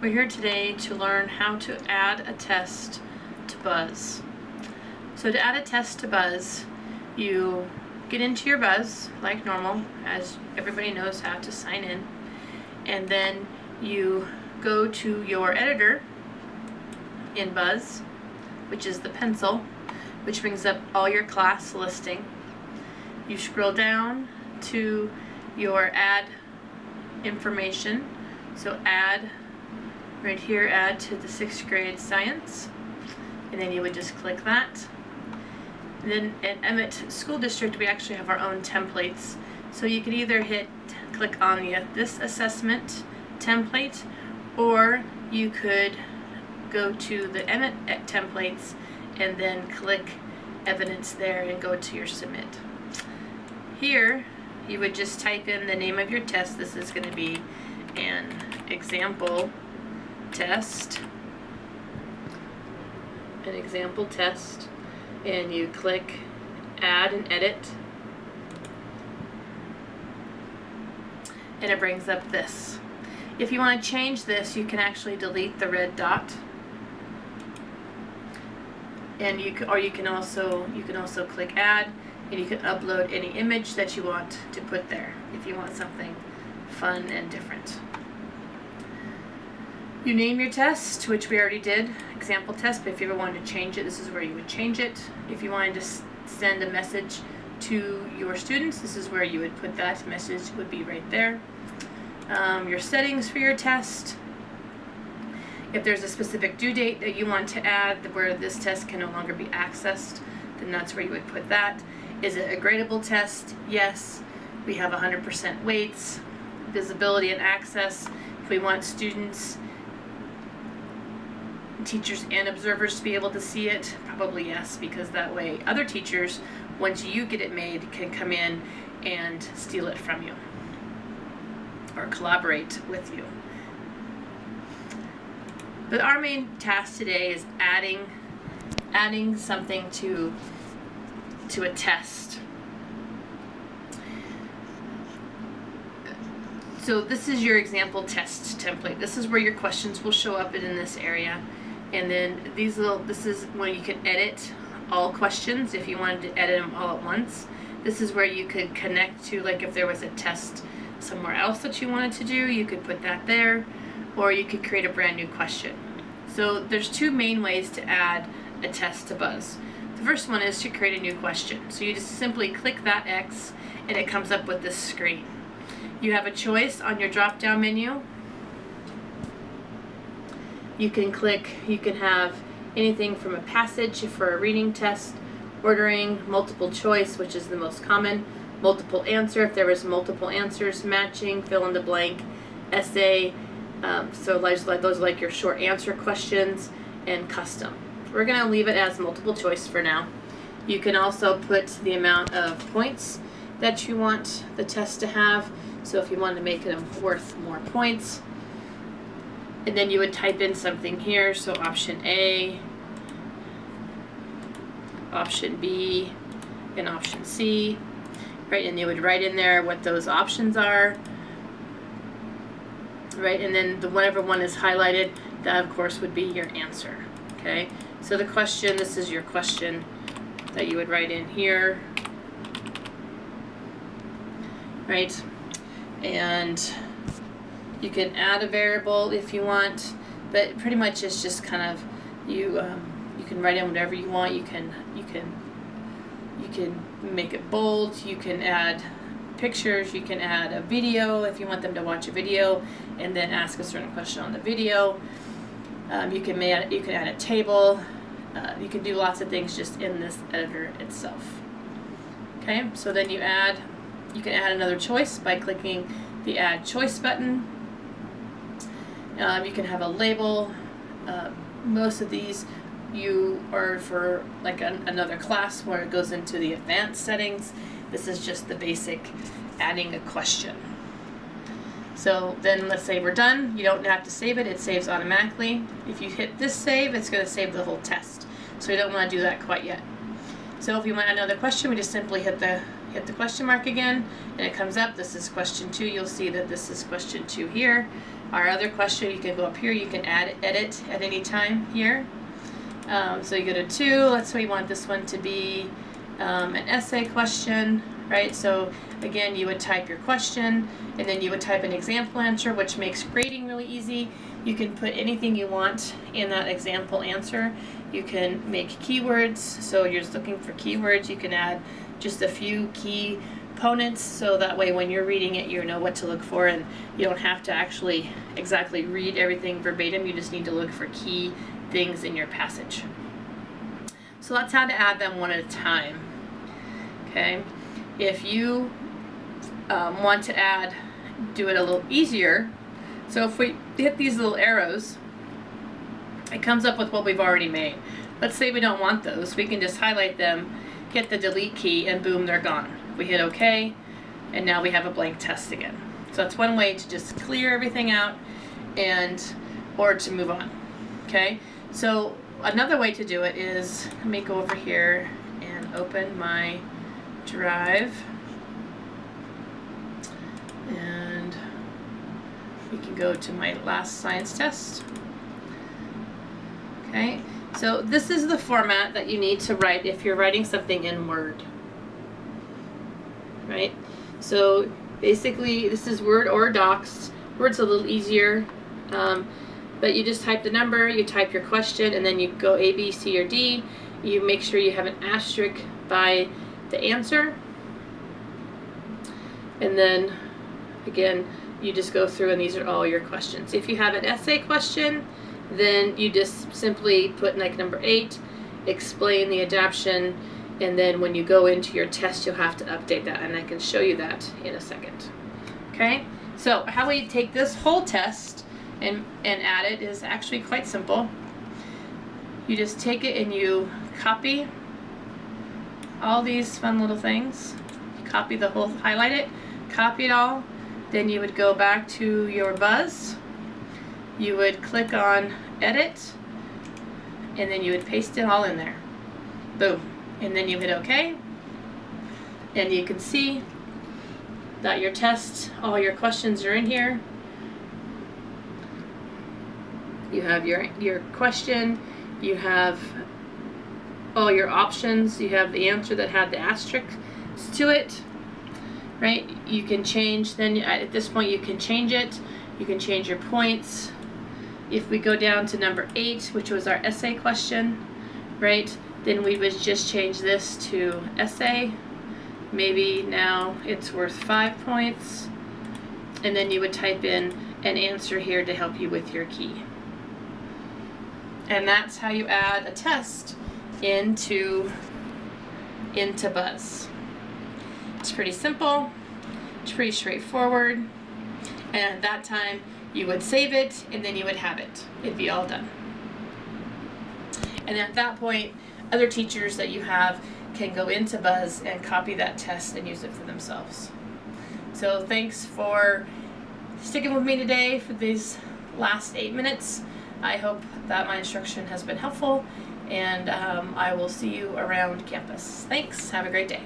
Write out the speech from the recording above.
We're here today to learn how to add a test to Buzz. So to add a test to Buzz, you get into your Buzz like normal, as everybody knows how to sign in, and then you go to your editor in Buzz, which is the pencil, which brings up all your class listing. You scroll down to your add information, so add right here, add to the 6th grade science, and then you would just click that. And then at Emmett School District, we actually have our own templates, so you could either click on the this assessment template, or you could go to the Emmett templates and then click evidence there and go to your submit. Here you would just type in the name of your test. This is going to be an example test, and you click add and edit, and it brings up this. If you want to change this, you can actually delete the red dot, and you can also click add, and you can upload any image that you want to put there if you want something fun and different. You name your test, which we already did, example test, but if you ever wanted to change it, this is where you would change it. If you wanted to send a message to your students, this is where you would put that message, would be right there. Your settings for your test. If there's a specific due date that you want to add where this test can no longer be accessed, then that's where you would put that. Is it a gradable test? Yes. We have 100% weights, visibility and access. If we want students, teachers and observers to be able to see it, probably yes, because that way other teachers, once you get it made, can come in and steal it from you or collaborate with you. But our main task today is adding something to a test. So this is your example test template. This is where your questions will show up in this area. And then this is where you can edit all questions if you wanted to edit them all at once. This is where you could connect to, like if there was a test somewhere else that you wanted to do, you could put that there, or you could create a brand new question. So there's two main ways to add a test to Buzz. The first one is to create a new question. So you just simply click that X and it comes up with this screen. You have a choice on your drop-down menu. You can have anything from a passage for a reading test, ordering, multiple choice, which is the most common, multiple answer if there was multiple answers, matching, fill in the blank, essay, so those are like your short answer questions, and custom. We're going to leave it as multiple choice for now. You can also put the amount of points that you want the test to have, so if you want to make them worth more points. And then you would type in something here, so option A, option B, and option C, right? And you would write in there what those options are, right? And then whatever one is highlighted, that of course would be your answer, okay? So the question, this is your question that you would write in here, right? And you can add a variable if you want, but pretty much it's just kind of you can write in whatever you want. You can make it bold. You can add pictures. You can add a video if you want them to watch a video and then ask a certain question on the video. You can add a table. You can do lots of things just in this editor itself. Okay, so then you can add another choice by clicking the Add Choice button. You can have a label. Most of these you are for like another class where it goes into the advanced settings. This is just the basic adding a question. So then let's say we're done. You don't have to save it. It saves automatically. If you hit this save, it's going to save the whole test. So you don't want to do that quite yet. So if you want another question, we just simply hit the question mark again, and it comes up. This is question 2. You'll see that this is question 2 here. Our other question, you can go up here, you can edit at any time here. So you go to 2, let's say we want this one to be an essay question, right? So again, you would type your question, and then you would type an example answer, which makes grading really easy. You can put anything you want in that example answer. You can make keywords, so you're just looking for keywords. You can add just a few key components, so that way when you're reading it, you know what to look for, and you don't have to actually exactly read everything verbatim. You just need to look for key things in your passage. So that's how to add them one at a time. Okay, if you want to do it a little easier, so if we hit these little arrows, it comes up with what we've already made. Let's say we don't want those, we can just highlight them, hit the delete key, and boom, they're gone. We hit OK, and now we have a blank test again. So that's one way to just clear everything out or to move on. Okay, so another way to do it is, let me go over here and open my drive, and we can go to my last science test. Okay, so this is the format that you need to write if you're writing something in Word. Right? So basically this is Word or Docs. Word's a little easier, but you just type the number, you type your question, and then you go A, B, C, or D. You make sure you have an asterisk by the answer, and then again you just go through and these are all your questions. If you have an essay question, then you just simply put like number 8, explain the adaptation, and then when you go into your test you'll have to update that, and I can show you that in a second. Okay, so how we take this whole test and add it is actually quite simple. You just take it and you copy all these fun little things. You copy the whole, highlight it, copy it all, then you would go back to your buzz, you would click on edit, and then you would paste it all in there. Boom. And then you hit OK, and you can see that your test, all your questions are in here. You have your question, you have all your options, you have the answer that had the asterisks to it, right? You can change, then at this point you can change it, you can change your points. If we go down to number 8, which was our essay question, right? Then we would just change this to essay. Maybe now it's worth 5 points. And then you would type in an answer here to help you with your key. And that's how you add a test into Buzz. It's pretty simple, it's pretty straightforward, and at that time you would save it and then you would have it. It'd be all done. And at that point, other teachers that you have can go into Buzz and copy that test and use it for themselves. So thanks for sticking with me today for these last 8 minutes. I hope that my instruction has been helpful, and I will see you around campus. Thanks. Have a great day.